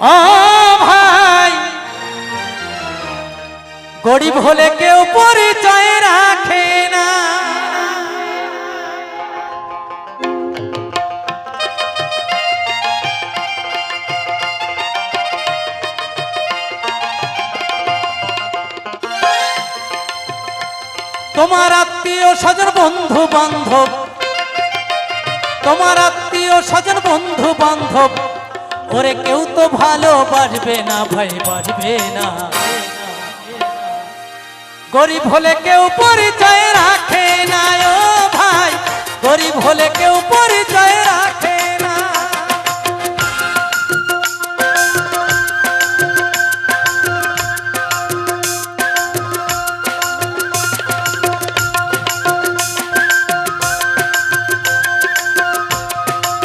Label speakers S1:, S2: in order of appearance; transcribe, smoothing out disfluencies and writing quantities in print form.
S1: ও ভাই গরিব হলে কেউ পরিচয় রাখে না, তোমার আত্মীয় স্বজন বন্ধু বান্ধব, তোমার আত্মীয় স্বজন বন্ধু বান্ধব ওরে কেউ তো ভালোবাসবে না ভাই, বাসবে না। গরিব হলে কেউ পরিচয় রাখে না ও ভাই, গরিব হলে কেউ পরিচয় রাখে